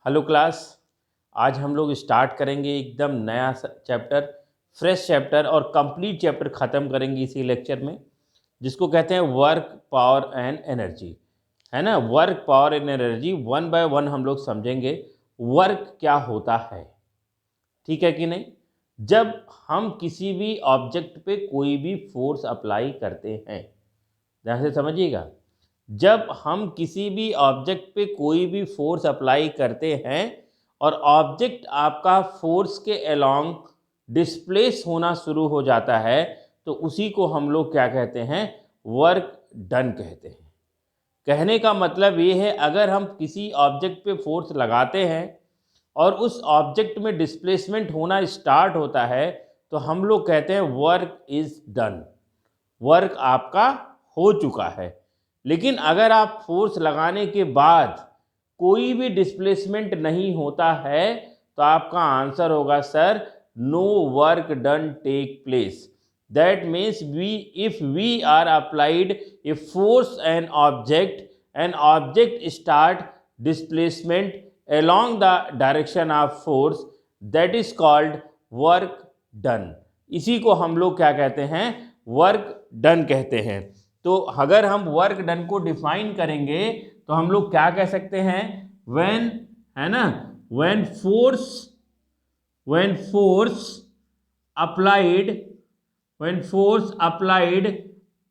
Hello class. आज हम लोग स्टार्ट करेंगे एकदम नया चैप्टर, फ्रेश चैप्टर और कंप्लीट चैप्टर ख़त्म करेंगे इसी लेक्चर में, जिसको कहते हैं वर्क पावर एंड एनर्जी। है ना, work power and energy one by one हम लोग समझेंगे वर्क क्या होता है। ठीक है कि नहीं। जब हम किसी भी ऑब्जेक्ट पे कोई भी फोर्स अप्लाई करते हैं, ध्यान से समझिएगा, जब हम किसी भी ऑब्जेक्ट पे कोई भी फोर्स अप्लाई करते हैं और ऑब्जेक्ट आपका फोर्स के अलोंग डिस्प्लेस होना शुरू हो जाता है, तो उसी को हम लोग क्या कहते हैं, वर्क डन कहते हैं। कहने का मतलब ये है, अगर हम किसी ऑब्जेक्ट पे फोर्स लगाते हैं और उस ऑब्जेक्ट में डिस्प्लेसमेंट होना स्टार्ट होता है, तो हम लोग कहते हैं वर्क इज डन, वर्क आपका हो चुका है। लेकिन अगर आप फोर्स लगाने के बाद कोई भी डिस्प्लेसमेंट नहीं होता है, तो आपका आंसर होगा sir no work done take place. That means if we are applied a force an object start displacement along the direction of force, that is called work done। इसी को हम लोग क्या कहते हैं, वर्क डन कहते हैं। तो अगर हम वर्क डन को डिफाइन करेंगे तो हम लोग क्या कह सकते हैं, व्हेन, है ना, when force applied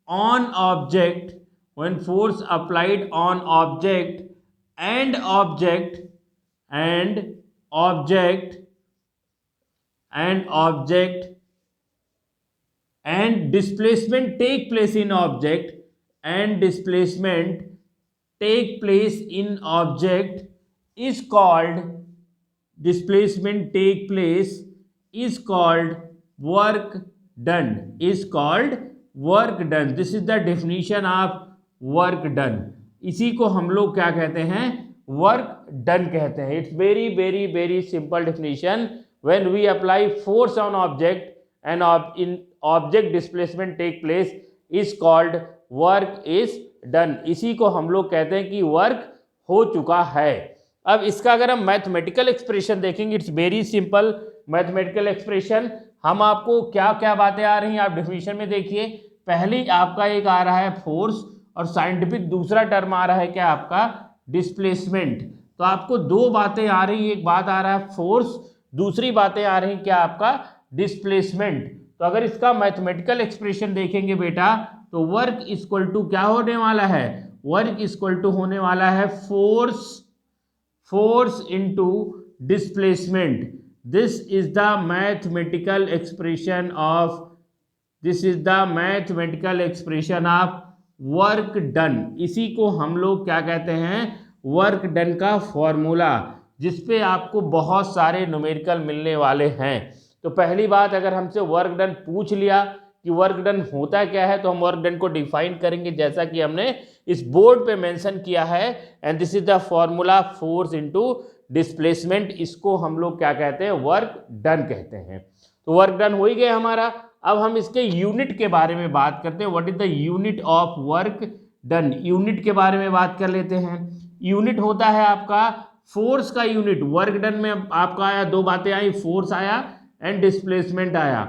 on object when force applied on object and object and object and object and displacement take place in object and displacement take place in object is called displacement take place is called work done, is called work done। this is the definition of work done। इसी को हम लोग क्या कहते हैं, work done कहते हैं। It's very very very simple definition. When we apply force on object and in object displacement take place is called work is done। इसी को हम लोग कहते हैं कि वर्क हो चुका है। अब इसका अगर हम मैथमेटिकल एक्सप्रेशन देखेंगे, it's very simple mathematical expression. हम आपको क्या क्या बातें आ रही हैं आप डेफिनेशन में देखिए। पहली आपका एक आ रहा है फोर्स और साइंटिफिक दूसरा टर्म आ रहा है क्या, आपका डिस्प्लेसमेंट। तो आपको दो बातें आ रही, एक बात आ रहा है फोर्स, दूसरी बातें आ रही क्या, आपका डिस्प्लेसमेंट। तो अगर इसका मैथमेटिकल एक्सप्रेशन देखेंगे बेटा, तो वर्क इक्वल टू क्या होने वाला है, वर्क इक्वल टू होने वाला है force into displacement. This is the mathematical expression of work done. इसी को हम लोग क्या कहते हैं, वर्क डन का फॉर्मूला, जिसपे आपको बहुत सारे न्यूमेरिकल मिलने वाले हैं। तो पहली बात, अगर हमसे वर्क डन पूछ लिया कि वर्क डन होता क्या है, तो हम वर्क डन को डिफाइन करेंगे जैसा कि हमने इस बोर्ड पे मेंशन किया है, and this is the formula force into displacement. इसको हम लोग क्या कहते हैं, वर्क डन कहते हैं। तो वर्क डन हो ही गया हमारा। अब हम इसके यूनिट के बारे में बात करते हैं। What is the unit of work done, unit के बारे में बात कर लेते हैं। यूनिट होता है आपका फोर्स का यूनिट। वर्क डन में आपका आया, दो बातें आई, फोर्स आया एंड डिस्प्लेसमेंट आया।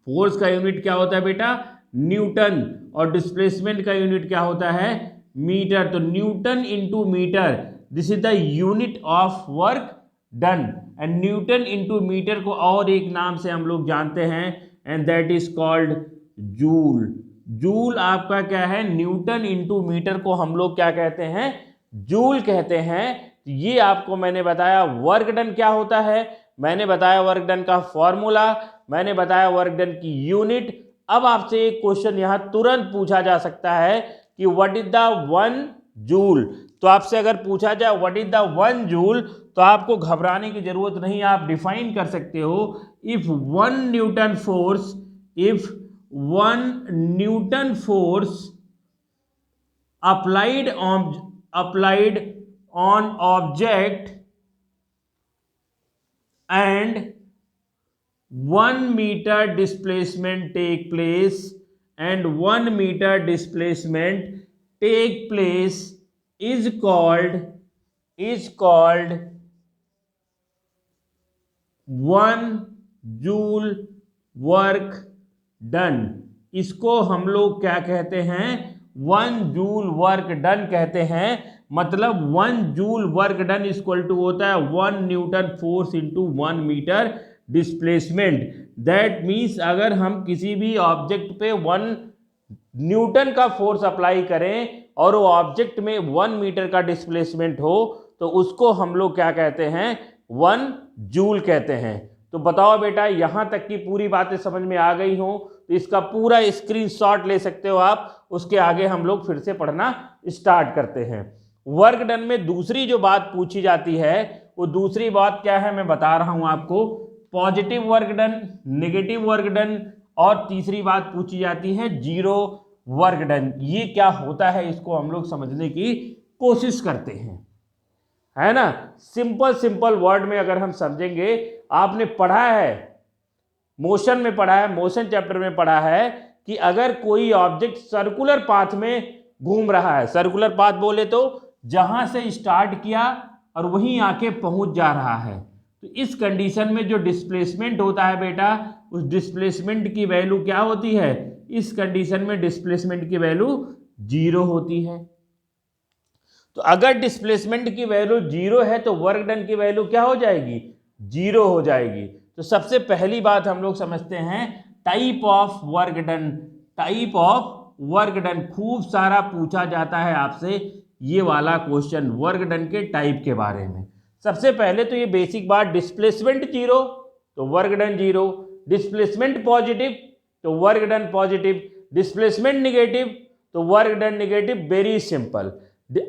फोर्स का यूनिट क्या होता है बेटा, न्यूटन, और डिस्प्लेसमेंट का यूनिट क्या होता है, मीटर। तो newton into metre, this is the unit of work done. And newton into metre को और एक नाम से हम लोग जानते हैं, and that is called joule. Joule आपका क्या है, न्यूटन इंटू मीटर को हम लोग क्या कहते हैं, जूल कहते हैं। ये आपको मैंने बताया वर्क डन क्या होता है, मैंने बताया वर्क डन का फॉर्मूला, मैंने बताया वर्क डन की यूनिट। अब आपसे एक क्वेश्चन यहां तुरंत पूछा जा सकता है कि व्हाट इज द 1 जूल। तो आपसे अगर पूछा जाए व्हाट इज द 1 जूल, तो आपको घबराने की जरूरत नहीं, आप डिफाइन कर सकते हो। If 1 newton force applied on object and 1 meter displacement take place and 1 meter displacement take place is called is called 1 joule work done. इसको हम लोग क्या कहते हैं? 1 जूल वर्क डन कहते हैं। मतलब 1 joule work done equal to होता है 1 newton force into 1 metre displacement. That means अगर हम किसी भी ऑब्जेक्ट पे 1 न्यूटन का फोर्स अप्लाई करें और वो ऑब्जेक्ट में 1 मीटर का डिस्प्लेसमेंट हो तो उसको हम लोग क्या कहते हैं? 1 जूल कहते हैं। तो बताओ बेटा, यहां तक की पूरी बातें समझ में आ गई हो तो इसका पूरा स्क्रीनशॉट ले सकते हो आप। उसके आगे हम लोग फिर से पढ़ना स्टार्ट करते हैं। वर्क डन में दूसरी जो बात पूछी जाती है वो दूसरी बात क्या है मैं बता रहा हूं आपको। Positive work done, negative work done, और तीसरी बात पूछी जाती है जीरो वर्क डन। ये क्या होता है इसको हम लोग समझने की कोशिश करते हैं, है ना। सिंपल सिंपल वर्ड में अगर हम समझेंगे, आपने पढ़ा है मोशन में, पढ़ा है मोशन चैप्टर में पढ़ा है कि अगर कोई ऑब्जेक्ट सर्कुलर पाथ में घूम रहा है, सर्कुलर पाथ बोले तो जहां से स्टार्ट किया और वहीं आके पहुंच जा रहा है, तो इस कंडीशन में जो डिस्प्लेसमेंट होता है बेटा, उस डिस्प्लेसमेंट की वैल्यू क्या होती है? इस कंडीशन में डिस्प्लेसमेंट की वैल्यू 0 होती है। तो अगर डिस्प्लेसमेंट की वैल्यू 0 है तो वर्क डन की वैल्यू क्या हो जाएगी? 0 हो जाएगी। तो सबसे पहली बात हम लोग समझते हैं type of work done. Type of work done खूब सारा पूछा जाता है आपसे ये वाला क्वेश्चन, वर्क डन के टाइप के बारे में। सबसे पहले तो ये बेसिक बात, डिस्प्लेसमेंट 0 तो वर्क डन 0, डिस्प्लेसमेंट पॉजिटिव तो work done positive, displacement negative तो work done negative. Very simple.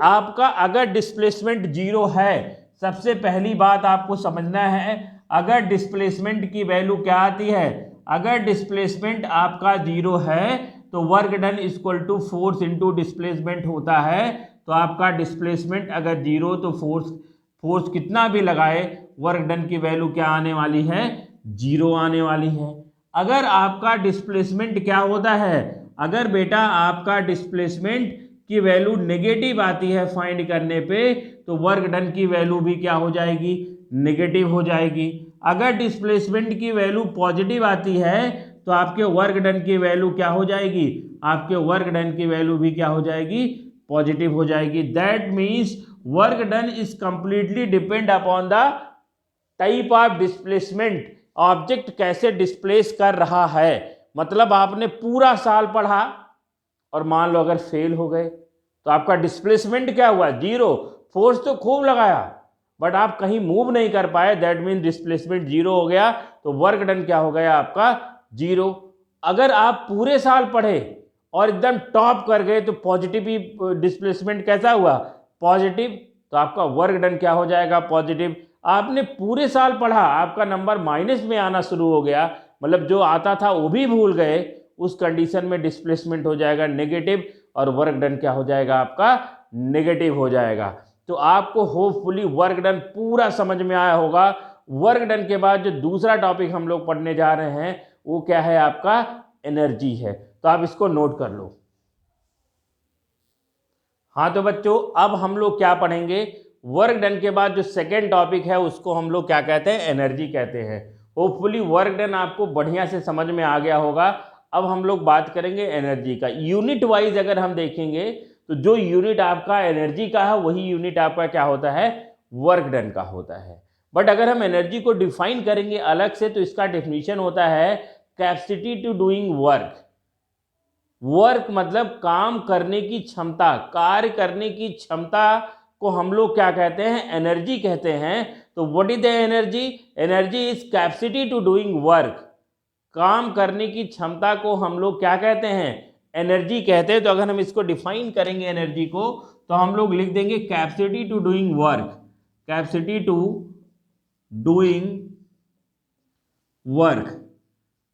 आपका अगर डिस्प्लेसमेंट 0 है, सबसे पहली बात आपको समझना है, अगर डिस्प्लेसमेंट की वैल्यू क्या आती है? अगर डिस्प्लेसमेंट आपका 0 है तो work done equal to force into displacement होता है। तो आपका डिस्प्लेसमेंट अगर 0 तो फोर्स कितना भी लगाए वर्क डन की वैल्यू क्या आने वाली है? 0 आने वाली है। अगर आपका डिस्प्लेसमेंट क्या होता है? अगर बेटा आपका डिस्प्लेसमेंट की वैल्यू नेगेटिव आती है फाइंड करने पे, तो वर्क डन की वैल्यू भी क्या हो जाएगी? नेगेटिव हो जाएगी। अगर डिस्प्लेसमेंट की वैल्यू पॉजिटिव आती है तो आपके वर्क डन की वैल्यू क्या हो जाएगी? आपके वर्क डन की वैल्यू भी क्या हो जाएगी? पॉजिटिव हो जाएगी। That means work done is completely depend upon the type of displacement, object कैसे डिस्प्लेस कर रहा है। मतलब आपने पूरा साल पढ़ा और मान लो अगर फेल हो गए तो आपका डिस्प्लेसमेंट क्या हुआ? 0। फोर्स तो खूब लगाया बट आप कहीं मूव नहीं कर पाए, दैट मीन डिस्प्लेसमेंट 0 हो गया। तो वर्क डन क्या हो गया आपका? 0। अगर आप पूरे साल पढ़े और एकदम टॉप कर गए तो पॉजिटिव ही डिस्प्लेसमेंट कैसा हुआ? पॉजिटिव। तो आपका वर्क डन क्या हो जाएगा? पॉजिटिव। आपने पूरे साल पढ़ा, आपका नंबर माइनस में आना शुरू हो गया, मतलब जो आता था वो भी भूल गए, उस कंडीशन में डिस्प्लेसमेंट हो जाएगा नेगेटिव और वर्क डन क्या हो जाएगा? आपका नेगेटिव हो जाएगा। तो आपको होपफुली वर्क डन पूरा समझ में आया होगा। वर्क डन के बाद जो दूसरा टॉपिक हम लोग पढ़ने जा रहे हैं वो क्या है? आपका एनर्जी है। तो आप इसको नोट कर लो। हाँ तो बच्चों, अब हम लोग क्या पढ़ेंगे? वर्क डन के बाद जो सेकेंड टॉपिक है उसको हम लोग क्या कहते हैं? एनर्जी कहते हैं। होपफुली वर्क डन आपको बढ़िया से समझ में आ गया होगा। अब हम लोग बात करेंगे एनर्जी का। यूनिट वाइज अगर हम देखेंगे तो जो यूनिट आपका एनर्जी का है वही यूनिट आपका क्या होता है? वर्क डन का होता है। बट अगर हम एनर्जी को डिफाइन करेंगे अलग से तो इसका डेफिनेशन होता है capacity to doing work. Work मतलब काम करने की क्षमता, कार्य करने की क्षमता को हम लोग क्या कहते हैं? एनर्जी कहते हैं। तो what is the energy? Energy is capacity to doing work. काम करने की क्षमता को हम लोग क्या कहते हैं? एनर्जी कहते हैं। तो अगर हम इसको डिफाइन करेंगे एनर्जी को तो हम लोग लिख देंगे capacity to doing work. Capacity to doing work,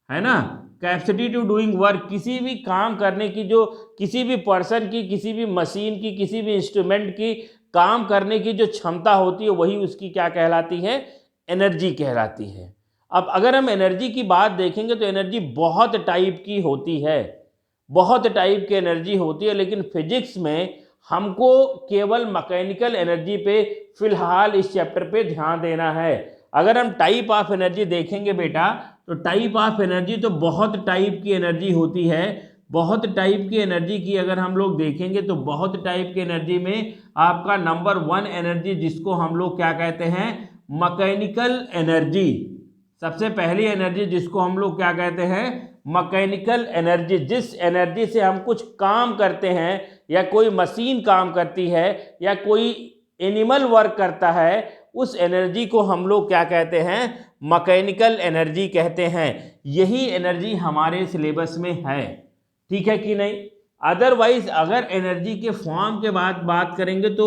है ना। कैपेसिटी टू डूइंग वर्क, किसी भी काम करने की, जो किसी भी पर्सन की, किसी भी मशीन की, किसी भी इंस्ट्रूमेंट की काम करने की जो क्षमता होती है वही उसकी क्या कहलाती है? एनर्जी कहलाती है। अब अगर हम एनर्जी की बात देखेंगे तो एनर्जी बहुत टाइप की होती है, बहुत टाइप की एनर्जी होती है। लेकिन फिजिक्स में हमको केवल मैकेनिकल एनर्जी पे फिलहाल इस चैप्टर पे ध्यान देना है। अगर हम टाइप ऑफ एनर्जी देखेंगे बेटा, तो टाइप ऑफ एनर्जी तो बहुत टाइप की एनर्जी होती है। बहुत टाइप की एनर्जी की अगर हम लोग देखेंगे तो बहुत टाइप की एनर्जी में आपका नंबर 1 एनर्जी जिसको हम लोग क्या कहते हैं, मैकेनिकल एनर्जी। सबसे पहली एनर्जी जिसको हम लोग क्या कहते हैं, मैकेनिकल एनर्जी। जिस एनर्जी से हम कुछ काम करते हैं, या कोई मशीन काम करती है, या कोई एनिमल वर्क करता है, उस एनर्जी को हम लोग क्या कहते हैं, मैकेनिकल एनर्जी कहते हैं। यही एनर्जी हमारे सिलेबस में है, ठीक है कि नहीं। अदरवाइज अगर एनर्जी के फॉर्म के बाद बात करेंगे तो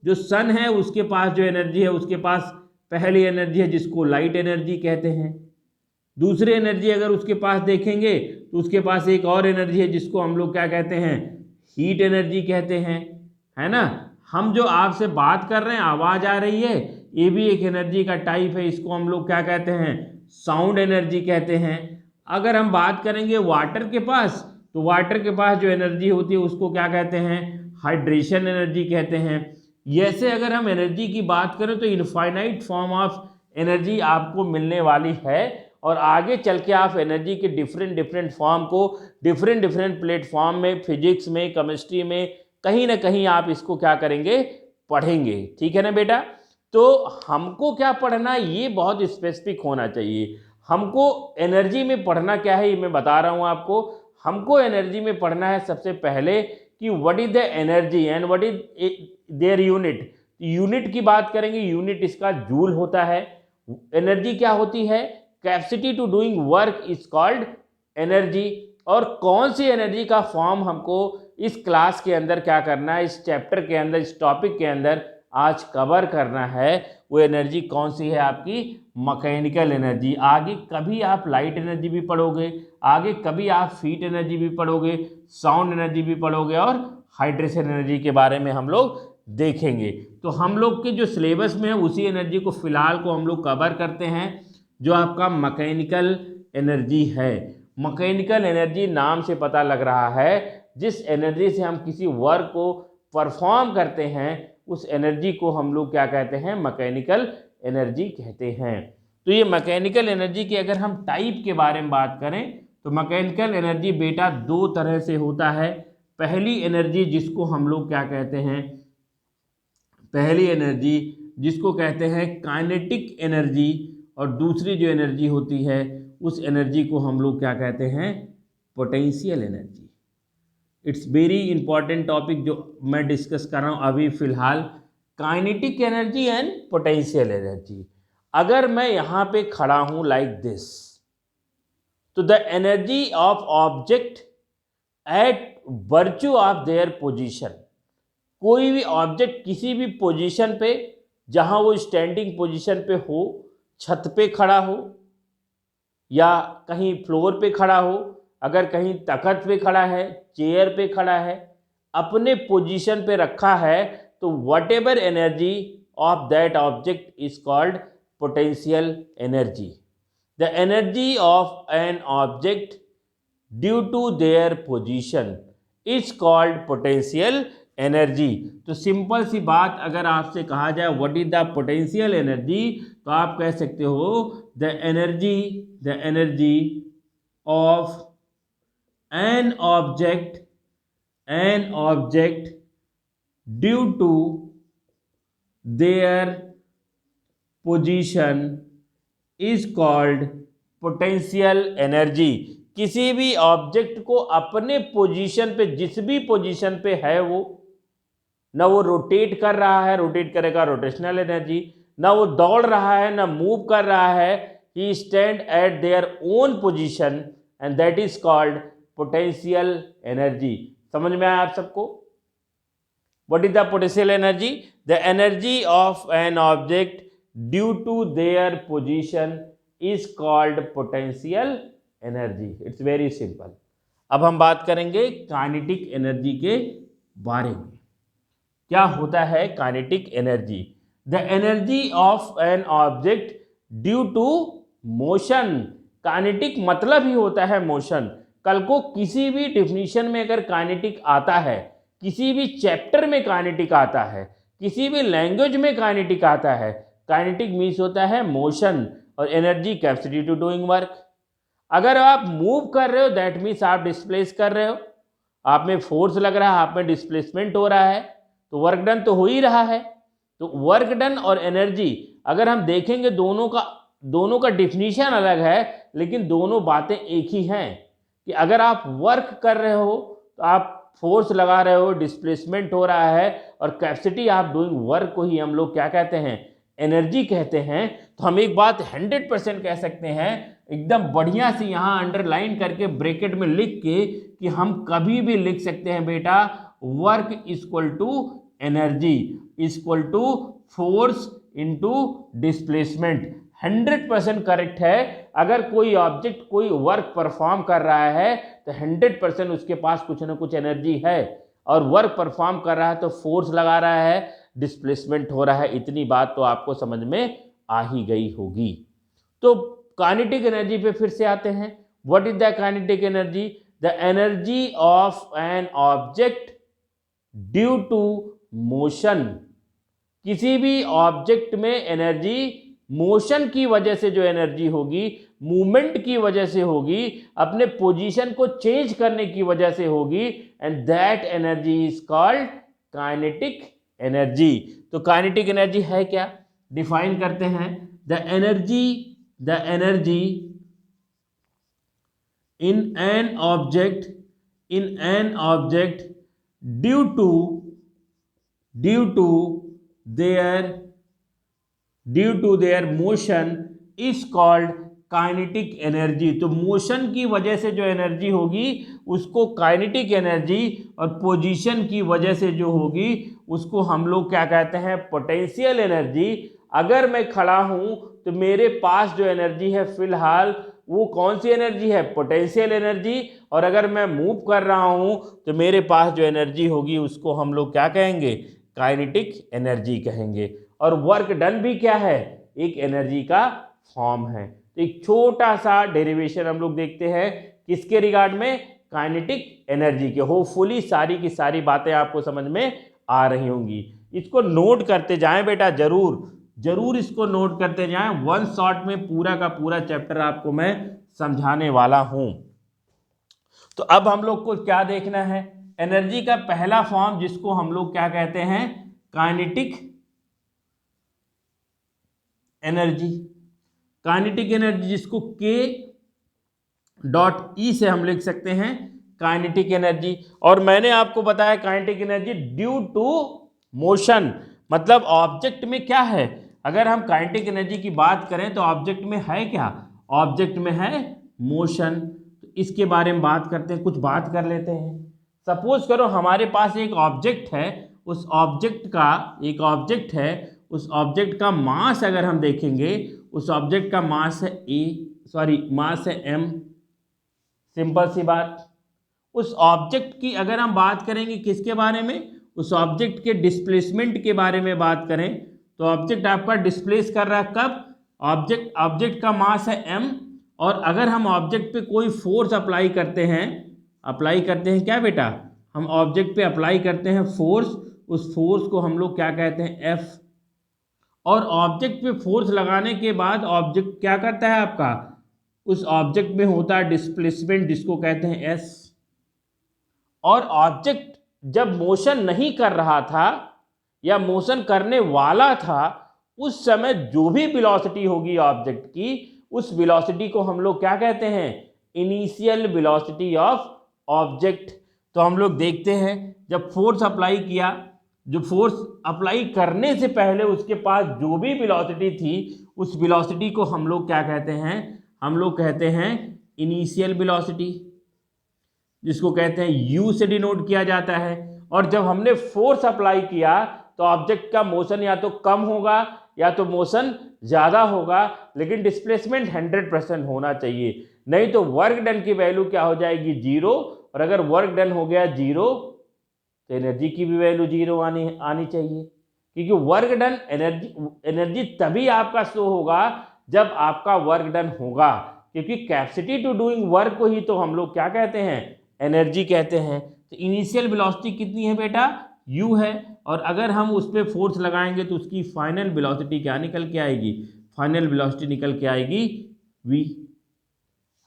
जो सन है उसके पास जो एनर्जी है, उसके पास पहली एनर्जी है जिसको लाइट एनर्जी कहते हैं। दूसरी एनर्जी अगर उसके पास देखेंगे तो उसके पास एक और एनर्जी है जिसको हम लोग क्या कहते हैं, हीट एनर्जी कहते हैं, है ना। हम जो आपसे बात कर रहे हैं, आवाज़ आ रही है, ये भी एक एनर्जी का टाइप है, इसको हम लोग क्या कहते हैं, साउंड एनर्जी कहते हैं। अगर हम बात करेंगे वाटर के पास, तो वाटर के पास जो एनर्जी होती है उसको क्या कहते हैं, हाइड्रेशन एनर्जी कहते हैं। जैसे अगर हम एनर्जी की बात करें तो इनफाइनाइट फॉर्म ऑफ एनर्जी आपको मिलने वाली है, और आगे चल के आप एनर्जी के डिफरेंट फॉर्म को डिफरेंट प्लेटफॉर्म में, फिजिक्स में, केमिस्ट्री में, कहीं ना कहीं आप इसको क्या करेंगे, पढ़ेंगे, ठीक है ना बेटा। तो हमको क्या पढ़ना है, ये बहुत स्पेसिफिक होना चाहिए। हमको एनर्जी में पढ़ना क्या है, ये मैं बता रहा हूँ आपको। हमको एनर्जी में पढ़ना है सबसे पहले कि what is the energy and what is their unit. Unit की बात करेंगे, यूनिट इसका जूल होता है। एनर्जी क्या होती है, capacity to doing work is called energy. और कौन सी एनर्जी का फॉर्म हमको इस क्लास के अंदर क्या करना है, इस चैप्टर के अंदर, इस टॉपिक के अंदर आज कवर करना है, वो एनर्जी कौन सी है, आपकी मैकेनिकल एनर्जी। आगे कभी आप लाइट एनर्जी भी पढ़ोगे, आगे कभी आप हीट एनर्जी भी पढ़ोगे, साउंड एनर्जी भी पढ़ोगे, और हाइड्रेशन एनर्जी के बारे में हम लोग देखेंगे। तो हम लोग के जो सिलेबस में है उसी एनर्जी को फिलहाल को हम लोग कवर करते हैं, जो आपका मैकेनिकल एनर्जी है। मैकेनिकल एनर्जी नाम से पता लग रहा है, जिस एनर्जी से हम किसी वर्क को परफॉर्म करते हैं उस एनर्जी को हम लोग क्या कहते हैं, मैकेनिकल एनर्जी कहते हैं। तो ये मैकेनिकल एनर्जी के अगर हम टाइप के बारे में बात करें तो मैकेनिकल एनर्जी बेटा दो तरह से होता है। पहली एनर्जी जिसको हम लोग क्या कहते हैं, पहली एनर्जी जिसको कहते हैं काइनेटिक एनर्जी, और दूसरी जो एनर्जी होती है उस एनर्जी को हम लोग क्या कहते हैं, potential energy. It's very important topic जो मैं डिस्कस कर रहा हूँ अभी फिलहाल, kinetic energy and potential energy. अगर मैं यहाँ पे खड़ा हूँ लाइक दिस, तो the energy of object at virtue of their position. कोई भी ऑब्जेक्ट किसी भी पोजीशन पे, जहाँ वो स्टैंडिंग पोजीशन पे हो, छत पे खड़ा हो या कहीं फ्लोर पे खड़ा हो, अगर कहीं तख्त पे खड़ा है, चेयर पे खड़ा है, अपने पोजीशन पे रखा है, तो whatever energy of that object is called potential energy. The energy of an object due to their position is called potential energy. तो सिंपल सी बात अगर आपसे कहा जाए what is the potential energy, तो आप कह सकते हो the energy of an object due to their position is called potential energy. किसी भी ऑब्जेक्ट को अपने पोजीशन पे, जिस भी पोजीशन पे है वो, ना वो रोटेट कर रहा है, रोटेट करेगा रोटेशनल एनर्जी, ना वो दौड़ रहा है, ना मूव कर रहा है, he stand at their own position and that is called potential energy. समझ में आया आप सबको? What is the potential energy? The energy of an object due to their position is called potential energy. It's very simple. अब हम बात करेंगे kinetic energy के बारे में। क्या होता है kinetic energy? The energy of an object due to motion. Kinetic मतलब ही होता है मोशन। कल को किसी भी डिफिनीशन में अगर काइनेटिक आता है, किसी भी चैप्टर में काइनेटिक आता है, किसी भी लैंग्वेज में काइनेटिक आता है। काइनेटिक मीन्स होता है मोशन और energy capacity to doing work. अगर आप मूव कर रहे हो दैट मीन्स आप डिस्प्लेस कर रहे हो, आप में फोर्स लग रहा है, आप में डिस्प्लेसमेंट हो रहा है, तो वर्क डन तो हो ही रहा है। तो वर्क डन और एनर्जी अगर हम देखेंगे दोनों का डिफिनीशन अलग है, लेकिन दोनों बातें एक ही हैं कि अगर आप वर्क कर रहे हो तो आप फोर्स लगा रहे हो, डिस्प्लेसमेंट हो रहा है, और कैपेसिटी आप डूइंग वर्क को ही हम लोग क्या कहते हैं, एनर्जी कहते हैं। तो हम एक बात 100% कह सकते हैं, एकदम बढ़िया से यहाँ अंडरलाइन करके ब्रैकेट में लिख के, कि हम कभी भी लिख सकते हैं बेटा work equal to energy equal to force into displacement. 100% correct है। अगर कोई ऑब्जेक्ट कोई वर्क परफॉर्म कर रहा है तो 100% उसके पास कुछ ना कुछ एनर्जी है, और वर्क परफॉर्म कर रहा है तो फोर्स लगा रहा है, डिस्प्लेसमेंट हो रहा है। इतनी बात तो आपको समझ में आ ही गई होगी। तो काइनेटिक एनर्जी पे फिर से आते हैं। What is the kinetic energy? The energy of an object due to motion. किसी भी ऑब्जेक्ट में एनर्जी मोशन की वजह से जो एनर्जी होगी, मूवमेंट की वजह से होगी, अपने पोजीशन को चेंज करने की वजह से होगी, and that energy is called kinetic energy. तो काइनेटिक एनर्जी है क्या, डिफाइन करते हैं। The energy in an object due to their motion is called kinetic energy. तो मोशन की वजह से जो एनर्जी होगी उसको काइनेटिक एनर्जी, और पोजीशन की वजह से जो होगी उसको हम लोग क्या कहते हैं, पोटेंशियल एनर्जी। अगर मैं खड़ा हूं तो मेरे पास जो एनर्जी है फिलहाल वो कौन सी एनर्जी है, पोटेंशियल एनर्जी, और अगर मैं मूव कर रहा हूं तो मेरे पास जो एनर्जी होगी उसको हम लोग क्या कहेंगे, काइनेटिक एनर्जी कहेंगे। और वर्क डन भी क्या है, एक एनर्जी का फॉर्म है। तो एक छोटा सा डेरिवेशन हम लोग देखते हैं किसके रिगार्ड में, काइनेटिक एनर्जी के। होपफुली सारी की सारी बातें आपको समझ में आ रही होंगी। इसको नोट करते जाएं बेटा, जरूर इसको नोट करते जाएं। वन शॉट में पूरा का पूरा चैप्टर आपको मैं समझाने वाला हूं। तो अब हम लोग को क्या देखना है, एनर्जी का पहला फॉर्म जिसको हम लोग क्या कहते हैं, काइनेटिक एनर्जी। काइनेटिक एनर्जी जिसको K.E से हम लिख सकते हैं काइनेटिक एनर्जी। और मैंने आपको बताया kinetic energy due to motion, मतलब ऑब्जेक्ट में क्या है। अगर हम काइनेटिक एनर्जी की बात करें तो ऑब्जेक्ट में है क्या, ऑब्जेक्ट में है मोशन। तो इसके बारे में बात करते हैं, कुछ बात कर लेते हैं। सपोज करो हमारे पास एक ऑब्जेक्ट है, उस ऑब्जेक्ट का मास अगर हम देखेंगे, उस ऑब्जेक्ट का मास है मास है m। सिंपल सी बात। उस ऑब्जेक्ट की अगर हम बात करेंगे किसके बारे में, उस ऑब्जेक्ट के डिस्प्लेसमेंट के बारे में बात करें, तो ऑब्जेक्ट आपका डिस्प्लेस कर रहा है कब, ऑब्जेक्ट का मास है m, और अगर हम ऑब्जेक्ट पे कोई फोर्स अप्लाई करते हैं क्या बेटा, हम ऑब्जेक्ट पे अप्लाई करते हैं फोर्स, उस फोर्स को हम लोग क्या कहते हैं, F। और ऑब्जेक्ट पे फोर्स लगाने के बाद ऑब्जेक्ट क्या करता है आपका, उस ऑब्जेक्ट में होता है डिस्प्लेसमेंट जिसको कहते हैं S। और ऑब्जेक्ट जब मोशन नहीं कर रहा था या मोशन करने वाला था, उस समय जो भी वेलोसिटी होगी ऑब्जेक्ट की, उस वेलोसिटी को हम लोग क्या कहते हैं, इनिशियल वेलोसिटी ऑफ ऑब्जेक्ट। तो हम लोग देखते हैं जब फोर्स अप्लाई किया, जो फोर्स अप्लाई करने से पहले उसके पास जो भी वेलोसिटी थी, उस वेलोसिटी को हम लोग क्या कहते हैं, हम लोग कहते हैं इनिशियल वेलोसिटी, जिसको कहते हैं U से डिनोट किया जाता है। और जब हमने फोर्स अप्लाई किया तो ऑब्जेक्ट का मोशन या तो कम होगा या तो मोशन ज़्यादा होगा, लेकिन डिस्प्लेसमेंट 100% होना चाहिए, नहीं तो वर्क डन की वैल्यू क्या हो जाएगी, 0। और अगर वर्क डन हो गया 0 तो एनर्जी की भी वैल्यू 0 आनी चाहिए, क्योंकि वर्क डन एनर्जी तभी आपका शो होगा जब आपका वर्क डन होगा, क्योंकि कैपेसिटी टू डूइंग वर्क को ही तो हम लोग क्या कहते हैं, एनर्जी कहते हैं। तो इनिशियल वेलोसिटी कितनी है बेटा, u है, और अगर हम उस पर फोर्स लगाएंगे तो उसकी फाइनल वेलोसिटी क्या निकल के आएगी, फाइनल वेलोसिटी निकल के आएगी v,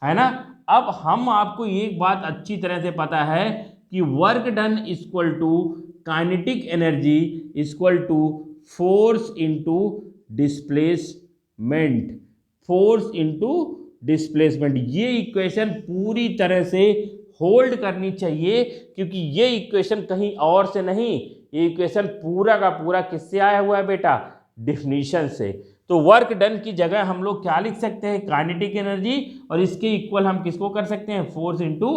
है ना। अब हम आपको एक बात अच्छी तरह से पता है कि work done equal to kinetic energy equal to force into displacement, force into displacement. ये इक्वेशन पूरी तरह से होल्ड करनी चाहिए, क्योंकि ये इक्वेशन कहीं और से नहीं, ये इक्वेशन पूरा का पूरा किससे आया हुआ है बेटा, डिफिनीशन से। तो वर्क डन की जगह हम लोग क्या लिख सकते हैं, काइनेटिक एनर्जी, और इसके इक्वल हम किसको कर सकते हैं, फोर्स इनटू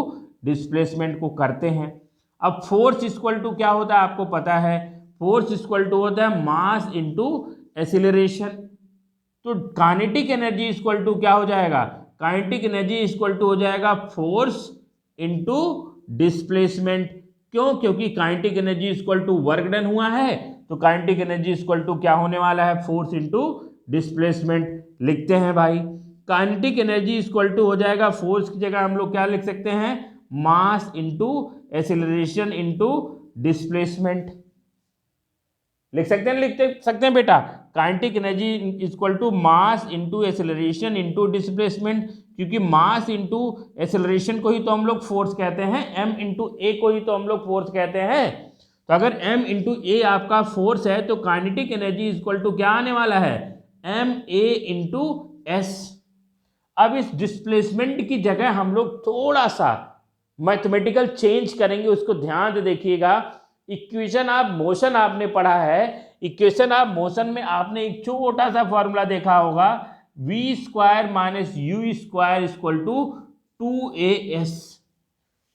डिस्प्लेसमेंट को करते हैं। अब फोर्स इक्वल टू क्या होता है आपको पता है, फोर्स इक्वल टू होता है मास इनटू एक्सीलरेशन। तो काइनेटिक एनर्जी इक्वल टू क्या हो जाएगा, काइनेटिक एनर्जी इक्वल टू हो जाएगा फोर्स इनटू डिस्प्लेसमेंट। क्यों, क्योंकि kinetic energy equal to work done हुआ है, तो काइनेटिक एनर्जी इक्वल टू क्या होने वाला है, फोर्स इनटू डिस्प्लेसमेंट। लिखते हैं भाई, काइनेटिक एनर्जी इक्वल टू हो जाएगा, फोर्स की जगह हम लोग क्या लिख सकते हैं, mass into acceleration into displacement. लिख सकते हैं, लिख सकते हैं बेटा, kinetic energy equal to mass into acceleration into displacement, क्योंकि मास इनटू एक्सीलरेशन को ही तो हम लोग फोर्स कहते हैं, m इंटू ए को ही तो हम लोग फोर्स कहते हैं। तो अगर m इंटू ए आपका फोर्स है तो काइनेटिक एनर्जी इक्वल टू क्या आने वाला है, m a इंटू एस। अब इस डिस्प्लेसमेंट की जगह हम लोग थोड़ा सा मैथमेटिकल चेंज करेंगे, उसको ध्यान से देखिएगा। इक्वेशन ऑफ मोशन आपने पढ़ा है, इक्वेशन ऑफ मोशन में आपने एक छोटा सा फॉर्मूला देखा होगा, v square minus u square equal to 2as।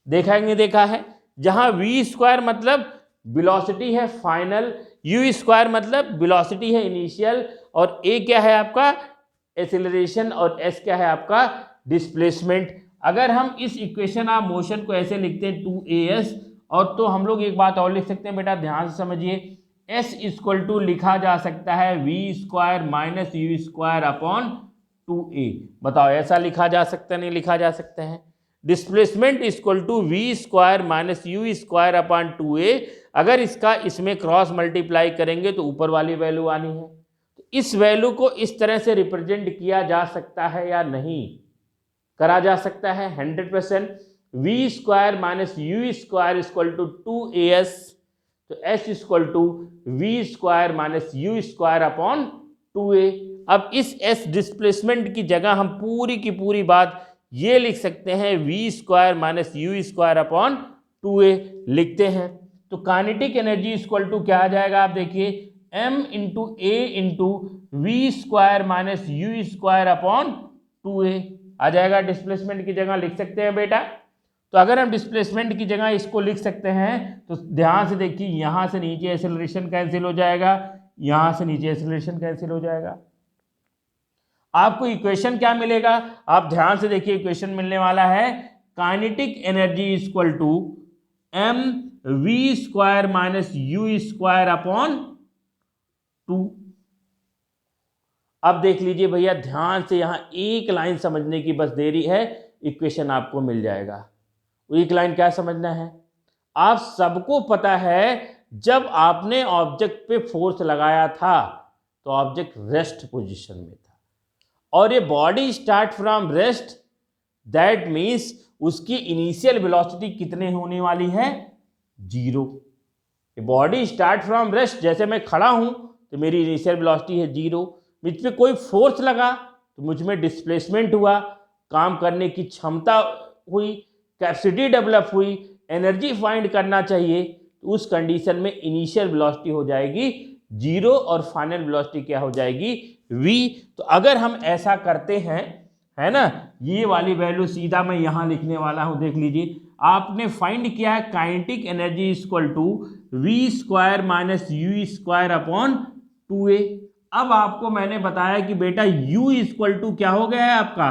देखा है, जहां v स्क्वायर मतलब वेलोसिटी है फाइनल, u स्क्वायर मतलब वेलोसिटी है इनिशियल, और a क्या है आपका एक्सीलरेशन, और s क्या है आपका डिस्प्लेसमेंट। अगर हम इस इक्वेशन ऑफ मोशन को ऐसे लिखते हैं 2as, और तो हम लोग एक बात और लिख सकते हैं बेटा, ध्यान से समझिए, s इक्वल टू लिखा जा सकता है v square minus u square upon 2a। बताओ ऐसा लिखा जा सकता है, नहीं लिखा जा सकता है। Displacement equal to v square minus u square upon 2a, अगर इसका इसमें क्रॉस मल्टीप्लाई करेंगे तो ऊपर वाली वैल्यू आनी है। तो इस वैल्यू को इस तरह से रिप्रेजेंट किया जा सकता है या नहीं, करा जा सकता है 100%। v square minus u square equal to 2as, तो s equal to v square minus u square upon 2a। अब इस s डिस्प्लेसमेंट की जगह हम पूरी की पूरी बात ये लिख सकते हैं, v square minus u square upon 2a लिखते हैं। तो काइनेटिक एनर्जी इक्वल टू क्या आ जाएगा, आप देखिए, m into a into v square minus u square upon 2a आ जाएगा। डिस्प्लेसमेंट की जगह लिख सकते हैं बेटा। तो अगर हम डिस्प्लेसमेंट की जगह इसको लिख सकते हैं तो ध्यान से देखिए, यहाँ से नीचे एक्सेलरेशन कैंसिल हो जाएगा, यहाँ से नीचे एक्सेलरेशन कैंसिल हो जाएगा। आपको इक्वेशन क्या मिलेगा, आप ध्यान से देखिए, इक्वेशन मिलने वाला है kinetic energy equal to m v square minus u square upon 2। अब देख लीजिए भैया ध्यान से, यहां एक लाइन समझने की बस देरी है, इक्वेशन आपको मिल जाएगा। एक लाइन क्या समझना है, आप सबको पता है जब आपने ऑब्जेक्ट पे फोर्स लगाया था तो ऑब्जेक्ट रेस्ट पोजीशन में था, और ये body start from rest, that means उसकी इनिशियल वेलोसिटी कितने होने वाली है, 0। बॉडी स्टार्ट फ्रॉम रेस्ट, जैसे मैं खड़ा हूं तो मेरी इनिशियल वेलोसिटी है 0, मुझ पे कोई फोर्स लगा तो मुझ में डिस्प्लेसमेंट हुआ, काम करने की क्षमता हुई, कैपेसिटी डेवलप हुई, एनर्जी फाइंड करना चाहिए, तो उस कंडीशन में इनिशियल वेलोसिटी हो जाएगी 0 और फाइनल वेलोसिटी क्या हो जाएगी, v। तो अगर हम ऐसा करते हैं, है ना, ये वाली वैल्यू सीधा मैं यहां लिखने वाला हूं, देख लीजिए, आपने फाइंड किया है kinetic energy equal to v square minus u square upon 2a। अब आपको मैंने बताया कि बेटा u इक्वल टू क्या हो गया है आपका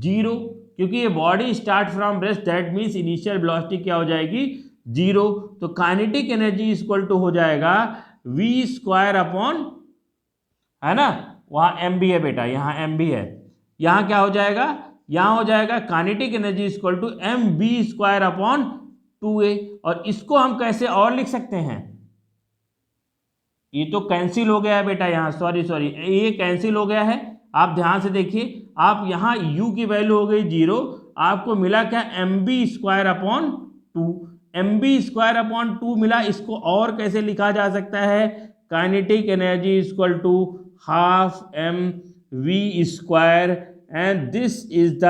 0, क्योंकि ये body start from rest, that means initial velocity क्या हो जाएगी 0। तो काइनेटिक एनर्जी इक्वल टू हो जाएगा v स्क्वायर अपॉन, है ना, वहाँ m भी है बेटा, यहाँ m भी है, यहाँ क्या हो जाएगा, यहाँ हो जाएगा kinetic energy equal to m v square upon 2a। और इसको हम कैसे और लिख सकते हैं, ये तो कैंसिल हो गया है बेटा, यहाँ सॉरी ये कैंसिल हो गया है। आप ध्यान से देखिए, आप यहाँ u की वैल्यू हो गई 0, आपको मिला क्या, mb² अपॉन 2। mb² अपॉन 2 मिला। इसको और कैसे लिखा जा सकता है, kinetic energy equal to half mv², and this is the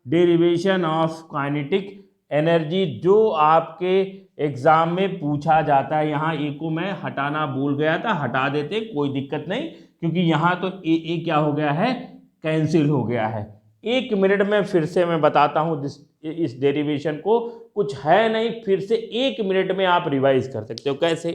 derivation of kinetic energy जो आपके एग्जाम में पूछा जाता है। यहाँ ए को मैं हटाना भूल गया था, हटा देते, कोई दिक्कत नहीं, क्योंकि यहाँ तो ए क्या हो गया है, कैंसिल हो गया है। 1 मिनट में फिर से मैं बताता हूँ इस डेरिवेशन को, कुछ है नहीं, फिर से 1 मिनट में आप रिवाइज कर सकते हो। कैसे,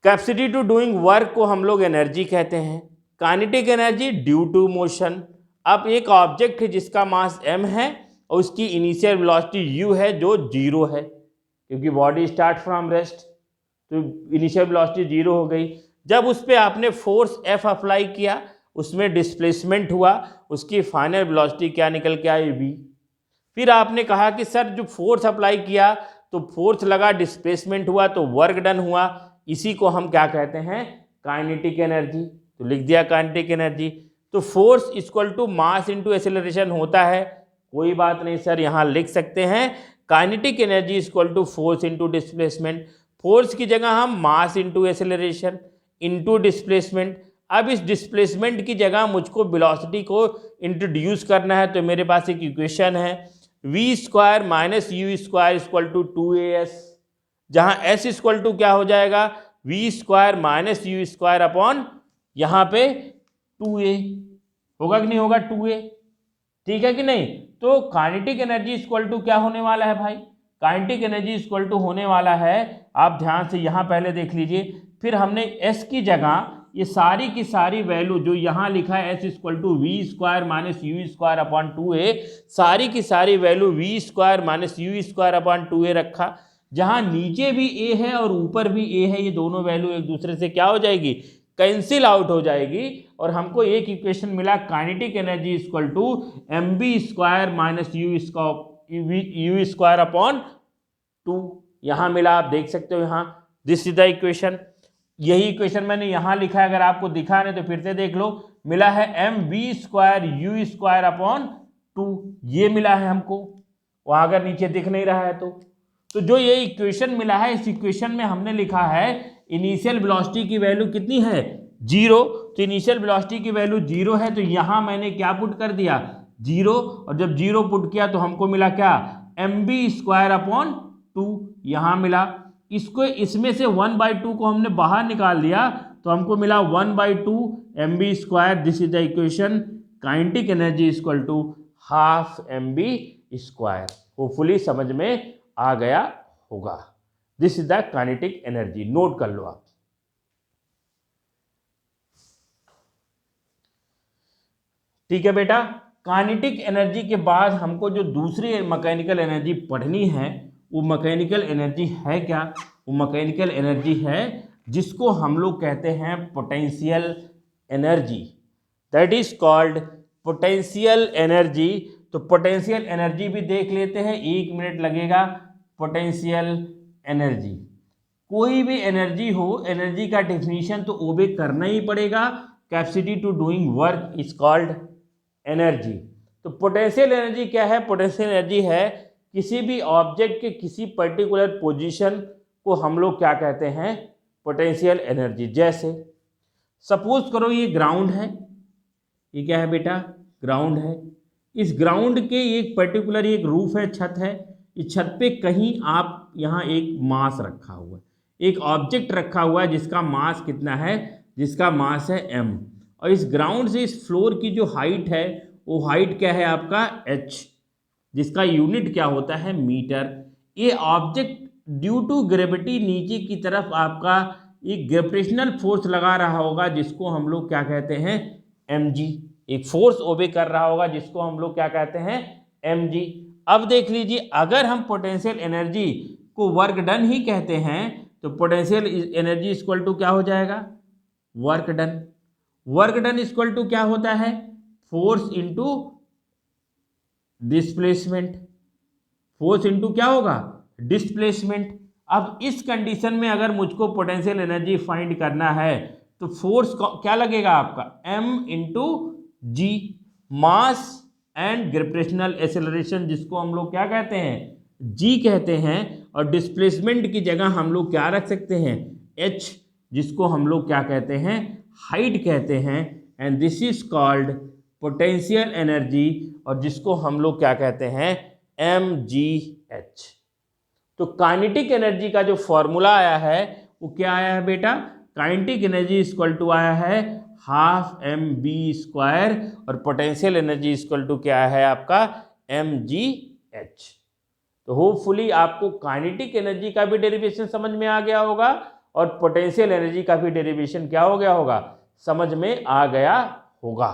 कैपेसिटी टू डूइंग वर्क को हम लोग एनर्जी कहते हैं, kinetic energy due to motion. अब एक ऑब्जेक्ट है जिसका मास m है और उसकी इनिशियल वेलोसिटी u है जो 0 है, क्योंकि बॉडी स्टार्ट फ्रॉम रेस्ट, तो इनिशियल वेलोसिटी 0 हो गई। जब उस पर आपने फोर्स F अप्लाई किया, उसमें डिस्प्लेसमेंट हुआ, उसकी फाइनल वेलोसिटी क्या निकल के आई, v। फिर आपने कहा कि सर जो फोर्स अप्लाई किया तो फोर्स लगा, डिस्प्लेसमेंट हुआ, तो वर्क डन हुआ, इसी को हम क्या कहते हैं, काइनेटिक एनर्जी। तो लिख दिया काइनेटिक एनर्जी। तो force equal to mass into acceleration होता है, कोई बात नहीं सर, यहाँ लिख सकते हैं kinetic energy equal to force into displacement. Force की जगह हम mass into acceleration into displacement. अब इस डिस्प्लेसमेंट की जगह मुझको वेलोसिटी को इंट्रोड्यूस करना है, तो मेरे पास एक इक्वेशन है v² minus u² equal to 2as, जहाँ s इक्वल टू क्या हो जाएगा, v² माइनस u² अपॉन यहाँ पे 2a, होगा कि नहीं होगा, 2a, ठीक है कि नहीं। तो काइनेटिक एनर्जी इक्वल टू क्या होने वाला है भाई, काइनेटिक एनर्जी इक्वल टू होने वाला है, आप ध्यान से यहाँ पहले देख लीजिए, फिर हमने s की जगह ये सारी की सारी वैल्यू जो यहाँ लिखा है s equal to v² minus u² upon 2a, सारी की सारी value v² minus u² upon 2a रखा। जहाँ नीचे भी a है और ऊपर भी a है, ये दोनों वैल्यू एक दूसरे से क्या हो जाएगी, कैंसिल आउट हो जाएगी, और हमको एक इक्वेशन मिला kinetic energy equal to mb² minus u² upon 2, यहाँ मिला, आप देख सकते हो यहाँ, दिस इज द इक्वेशन। यही इक्वेशन मैंने यहाँ लिखा है, अगर आपको दिखा नहीं तो फिर से देख लो, मिला है mv² u² अपॉन 2, ये मिला है हमको, वहाँ अगर नीचे दिख नहीं रहा है तो जो ये इक्वेशन मिला है, इस इक्वेशन में हमने लिखा है इनिशियल वेलोसिटी की वैल्यू कितनी है, 0, तो इनिशियल वेलोसिटी की वैल्यू 0 है, तो यहाँ मैंने क्या पुट कर दिया, 0, और जब 0 पुट किया तो हमको मिला क्या, mb² अपॉन 2, यहाँ मिला। इसको इसमें से 1/2 को हमने बाहर निकाल दिया, तो हमको मिला 1/2 mb², this is the equation, kinetic energy equal to half mb²। Hopefully समझ में आ गया होगा, this is the kinetic energy, note कर लो आप। ठीक है बेटा, काइनेटिक एनर्जी के बाद हमको जो दूसरी मैकेनिकल एनर्जी पढ़नी है, वो मैकेनिकल एनर्जी है क्या, वो मैकेनिकल एनर्जी है जिसको हम लोग कहते हैं potential energy, that is called potential energy. तो पोटेंशियल एनर्जी भी देख लेते हैं, 1 मिनट लगेगा। पोटेंशियल एनर्जी, कोई भी एनर्जी हो, एनर्जी का डेफिनेशन तो ओबे करना ही पड़ेगा, capacity to doing work is called energy. तो पोटेंशियल एनर्जी क्या है, पोटेंशियल एनर्जी है किसी भी ऑब्जेक्ट के किसी पर्टिकुलर पोजीशन को हम लोग क्या कहते हैं, पोटेंशियल एनर्जी। जैसे सपोज करो ये ग्राउंड है, ये क्या है बेटा, ग्राउंड है, इस ग्राउंड के एक पर्टिकुलर एक रूफ है, छत है, इस छत पे कहीं आप यहाँ एक मास रखा हुआ है, एक ऑब्जेक्ट रखा हुआ है जिसका मास कितना है, जिसका मास है m, और इस ग्राउंड से इस फ्लोर की जो हाइट है वो हाइट क्या है आपका h, जिसका यूनिट क्या होता है मीटर। ये ऑब्जेक्ट ड्यू टू ग्रेविटी नीचे की तरफ आपका एक ग्रेविटेशनल फोर्स लगा रहा होगा, जिसको हम लोग क्या कहते हैं, mg, एक फोर्स ओबे कर रहा होगा जिसको हम लोग क्या कहते हैं, mg। अब देख लीजिए, अगर हम पोटेंशियल एनर्जी को वर्क डन ही कहते हैं, तो पोटेंशियल एनर्जी इक्वल टू क्या हो जाएगा, work done. Work done equal to क्या होता है, force into displacement, force into क्या होगा, डिस्प्लेसमेंट। अब इस कंडीशन में अगर मुझको पोटेंशियल एनर्जी फाइंड करना है तो फोर्स क्या लगेगा आपका, m into g, mass and gravitational acceleration जिसको हम लोग क्या कहते हैं, g कहते हैं, और डिस्प्लेसमेंट की जगह हम लोग क्या रख सकते हैं, h, जिसको हम लोग क्या कहते हैं, हाइट कहते हैं, and this is called potential energy, और जिसको हम लोग क्या कहते हैं, mgh। तो काइनेटिक एनर्जी का जो फॉर्मूला आया है वो क्या आया है बेटा, काइनेटिक एनर्जी इक्वल टू आया है हाफ एम बी स्क्वायर, और पोटेंशियल एनर्जी इक्वल टू क्या है आपका, mgh। तो होपफुली आपको काइनेटिक एनर्जी का भी डेरिवेशन समझ में आ गया होगा और पोटेंशियल एनर्जी का भी डेरिवेशन क्या हो गया होगा, समझ में आ गया होगा।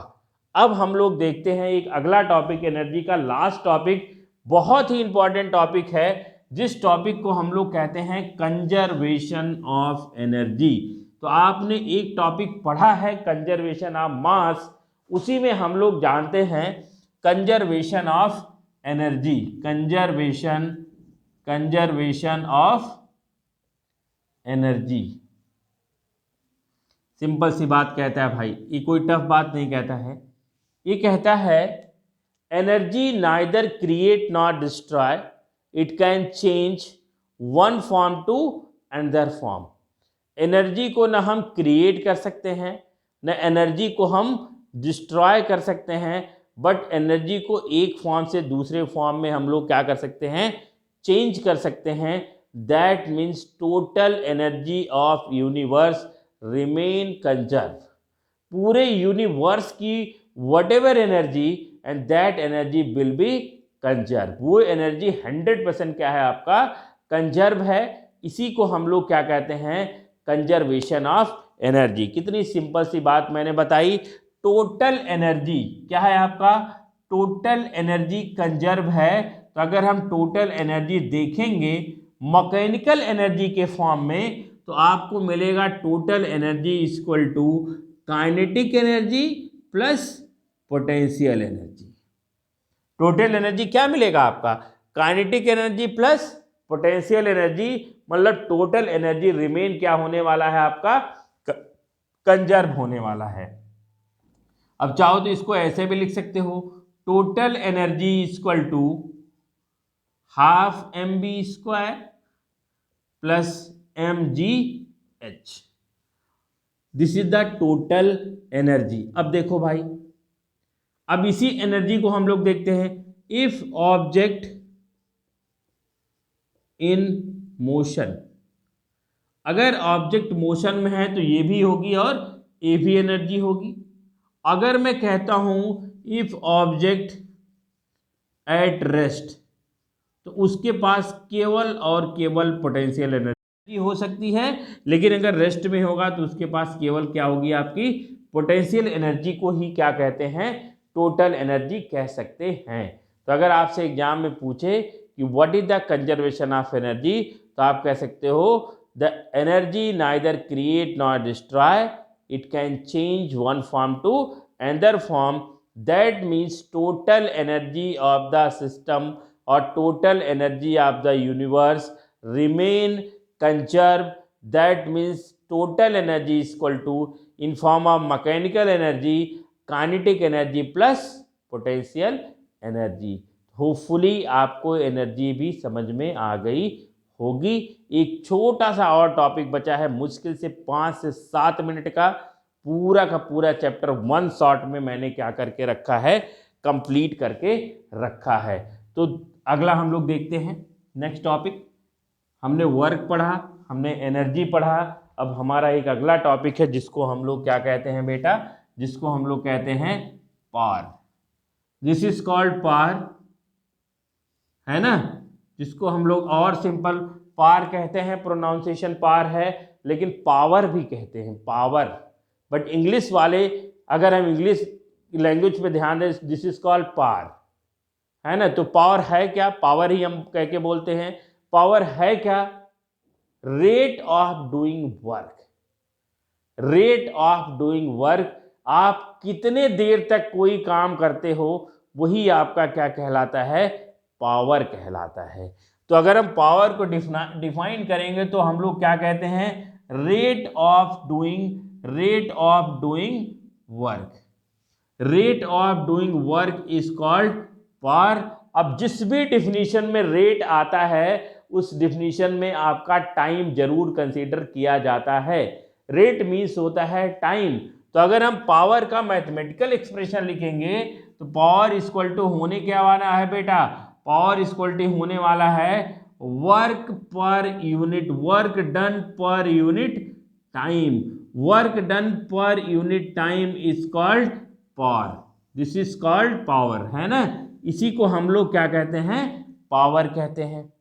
अब हम लोग देखते हैं एक अगला टॉपिक एनर्जी का, लास्ट टॉपिक, बहुत ही इंपॉर्टेंट टॉपिक है, जिस टॉपिक को हम लोग कहते हैं कंजर्वेशन ऑफ एनर्जी। तो आपने एक टॉपिक पढ़ा है कंजर्वेशन ऑफ मास, उसी में हम लोग जानते हैं conservation of energy, conservation of energy. Simple सी बात कहता है भाई, ये कोई टफ बात नहीं कहता है, ये कहता है energy neither create not destroy, it can change one form to another form. Energy को ना हम क्रिएट कर सकते हैं, न एनर्जी को हम डिस्ट्रॉय कर सकते हैं, बट एनर्जी को एक फॉर्म से दूसरे फॉर्म में हम लोग क्या कर सकते हैं, चेंज कर सकते हैं। That means total energy of universe remain conserve. पूरे यूनिवर्स की what ever energy and that energy will be conserve, वो एनर्जी 100% क्या है आपका, कंजर्व है। इसी को हम लोग क्या कहते हैं, कंजर्वेशन ऑफ एनर्जी। कितनी सिंपल सी बात मैंने बताई। टोटल एनर्जी क्या है आपका, टोटल एनर्जी कंजर्व है। तो अगर हम टोटल एनर्जी देखेंगे मैकेनिकल एनर्जी के फॉर्म में, तो आपको मिलेगा total energy equal to kinetic energy plus potential energy. Total energy क्या मिलेगा आपका, kinetic energy plus potential energy, मतलब टोटल एनर्जी रिमेन क्या होने वाला है आपका, कंजर्व होने वाला है। अब चाहो तो इसको ऐसे भी लिख सकते हो, total energy equal to half m b square plus m g h, this is the total energy. अब देखो भाई, अब इसी एनर्जी को हम लोग देखते हैं, इफ ऑब्जेक्ट इन मोशन, अगर ऑब्जेक्ट मोशन में है तो ये भी होगी और ये भी एनर्जी होगी। अगर मैं कहता हूं इफ ऑब्जेक्ट एट रेस्ट, तो उसके पास केवल और केवल पोटेंशियल एनर्जी हो सकती है, लेकिन अगर रेस्ट में होगा तो उसके पास केवल क्या होगी आपकी, पोटेंशियल एनर्जी को ही क्या कहते हैं, टोटल एनर्जी कह सकते हैं। तो अगर आपसे एग्जाम में पूछे कि what is the conservation of energy, तो आप कह सकते हो the energy neither create nor destroy, it can change one form to another form, that means total energy of the system और total energy of the universe remain conserve. That means total energy equal to in form of mechanical energy, kinetic energy plus potential energy. Hopefully आपको energy भी समझ में आ गई होगी। एक छोटा सा और टॉपिक बचा है, मुश्किल से 5 से 7 मिनट का पूरा चैप्टर 1 शॉट में मैंने क्या करके रखा है, कंप्लीट करके रखा है। तो अगला हम लोग देखते हैं नेक्स्ट टॉपिक। हमने वर्क पढ़ा, हमने एनर्जी पढ़ा, अब हमारा एक अगला टॉपिक है जिसको हम लोग क्या कहते हैं बेटा, जिसको हम लोग कहते हैं power. This is called power, है ना, जिसको हम लोग और सिंपल पावर कहते हैं, प्रोनाउंसिएशन पावर है, लेकिन पावर भी कहते हैं, पावर। बट इंग्लिश वाले, अगर हम इंग्लिश लैंग्वेज पे ध्यान दें, दिस इज कॉल्ड पावर, है ना। तो पावर है क्या, पावर ही हम कह के बोलते हैं। पावर है क्या, rate of doing work, rate of doing work. आप कितने देर तक कोई काम करते हो, वही आपका क्या कहलाता है, पावर कहलाता है। तो अगर हम पावर को डिफाइन करेंगे तो हम लोग क्या कहते हैं, rate of doing work. Rate of doing work is called power. अब जिस भी डिफिनीशन में रेट आता है उस डिफिनीशन में आपका टाइम जरूर कंसीडर किया जाता है। रेट मीन्स होता है टाइम। तो अगर हम पावर का मैथमेटिकल एक्सप्रेशन लिखेंगे तो पावर इक्वल टू होने क्या वाला है बेटा, पावर इक्वल टू होने वाला है work per unit, work done per unit time. Work done per unit time is called power. This is called power, है ना। इसी को हम लोग क्या कहते हैं, पावर कहते हैं।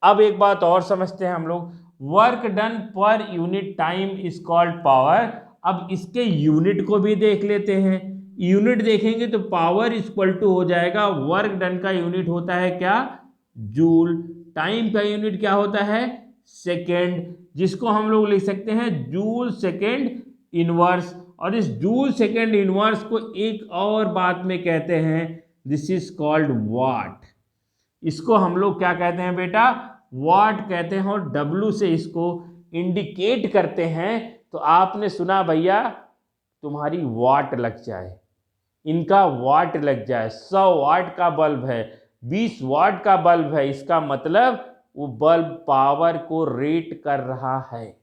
अब एक बात और समझते हैं हम लोग, work done per unit time is called power. अब इसके यूनिट को भी देख लेते हैं। यूनिट देखेंगे तो पावर इक्वल टू हो जाएगा, वर्क डन का यूनिट होता है क्या, जूल। टाइम का यूनिट क्या होता है, सेकेंड, जिसको हम लोग लिख सकते हैं जूल सेकेंड इनवर्स। और इस जूल सेकेंड इनवर्स को एक और बात में कहते हैं, दिस इज कॉल्ड वाट। इसको हम लोग क्या कहते हैं बेटा, वाट कहते हैं। और डब्लू से इसको इंडिकेट करते हैं। तो आपने सुना भैया तुम्हारी वाट लग जाए, इनका वाट लग जाए, 100 वाट का बल्ब है, 20 वाट का बल्ब है, इसका मतलब वो बल्ब पावर को रेट कर रहा है।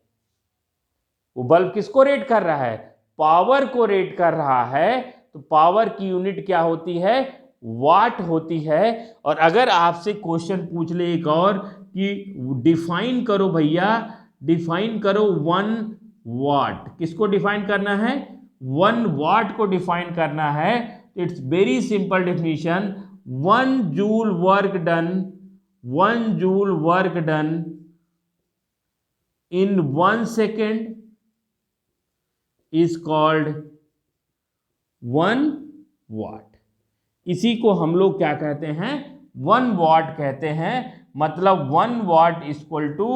वो बल्ब किसको रेट कर रहा है, पावर को रेट कर रहा है। तो पावर की यूनिट क्या होती है, वाट होती है। और अगर आपसे क्वेश्चन पूछ ले एक और कि डिफाइन करो भैया, डिफाइन करो 1 वाट, किसको डिफाइन करना है, 1 वाट को डिफाइन करना है। It's very simple definition, 1 joule work done, 1 joule work done in 1 second is called 1 वाट। इसी को हम लोग क्या कहते हैं, 1 वाट कहते हैं। मतलब 1 watt equal to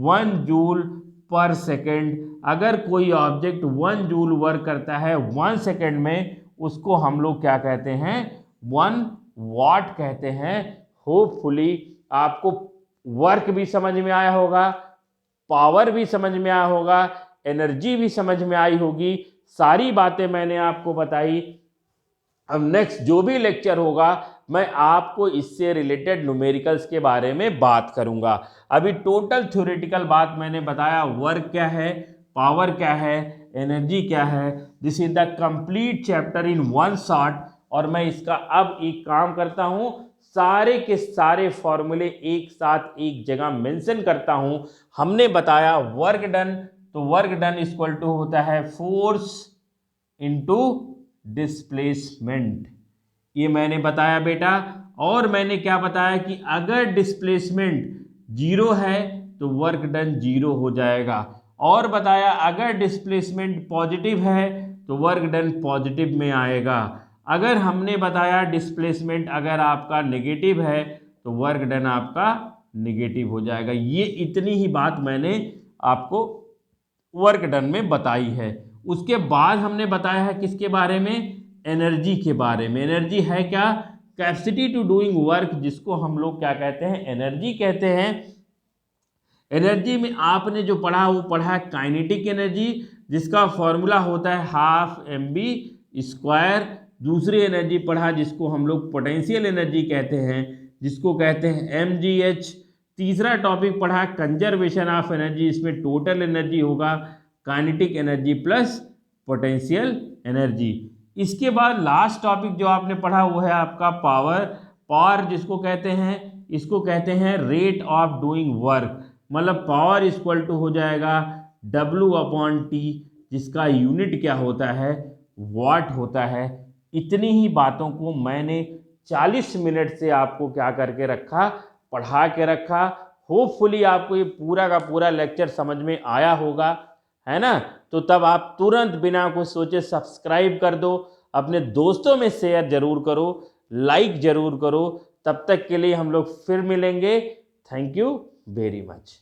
1 joule per second. अगर कोई ऑब्जेक्ट 1 जूल वर्क करता है 1 सेकेंड में, उसको हम लोग क्या कहते हैं, 1 वाट कहते हैं। होपफुली आपको वर्क भी समझ में आया होगा, पावर भी समझ में आया होगा, एनर्जी भी समझ में आई होगी। सारी बातें मैंने आपको बताई। अब नेक्स्ट जो भी लेक्चर होगा मैं आपको इससे रिलेटेड न्यूमेरिकल्स के बारे में बात करूंगा। अभी टोटल थ्योरेटिकल बात मैंने बताया, वर्क क्या है, पावर क्या है, एनर्जी क्या है। This is the complete chapter in 1 shot. और मैं इसका अब एक काम करता हूं, सारे के सारे फॉर्मूले एक साथ एक जगह मेंशन करता हूं। हमने बताया वर्क डन, तो वर्क डन इक्वल टू होता है फोर्स इनटू डिस्प्लेसमेंट, ये मैंने बताया बेटा। और मैंने क्या बताया कि अगर डिस्प्लेसमेंट 0 है तो वर्क डन 0 हो जाएगा। और बताया अगर डिस्प्लेसमेंट पॉजिटिव है तो वर्क डन पॉजिटिव में आएगा। अगर हमने बताया डिस्प्लेसमेंट अगर आपका नेगेटिव है तो वर्क डन आपका नेगेटिव हो जाएगा। ये इतनी ही बात मैंने आपको वर्क डन में बताई है। उसके बाद हमने बताया है किसके बारे में, एनर्जी के बारे में। एनर्जी है क्या, कैपेसिटी टू डूइंग वर्क, जिसको हम लोग क्या कहते हैं, एनर्जी कहते हैं। एनर्जी में आपने जो पढ़ा वो पढ़ा है काइनेटिक एनर्जी, जिसका फॉर्मूला होता है ½ mv²। दूसरी एनर्जी पढ़ा जिसको हम लोग पोटेंशियल एनर्जी कहते हैं, जिसको कहते हैं mgh। तीसरा टॉपिक पढ़ा कंजर्वेशन ऑफ एनर्जी, इसमें टोटल एनर्जी होगा kinetic energy plus potential energy. इसके बाद लास्ट टॉपिक जो आपने पढ़ा वो है आपका पावर। पावर जिसको कहते हैं, इसको कहते हैं रेट ऑफ डूइंग वर्क। मतलब पावर इक्वल टू हो जाएगा W/T, जिसका यूनिट क्या होता है, वाट होता है। इतनी ही बातों को मैंने 40 मिनट से आपको क्या करके रखा, पढ़ा के रखा। होपफुली आपको ये पूरा का पूरा लेक्चर समझ में आया होगा, है ना। तो तब आप तुरंत बिना कुछ सोचे सब्सक्राइब कर दो, अपने दोस्तों में शेयर जरूर करो, लाइक जरूर करो। तब तक के लिए हम लोग फिर मिलेंगे। Thank you very much.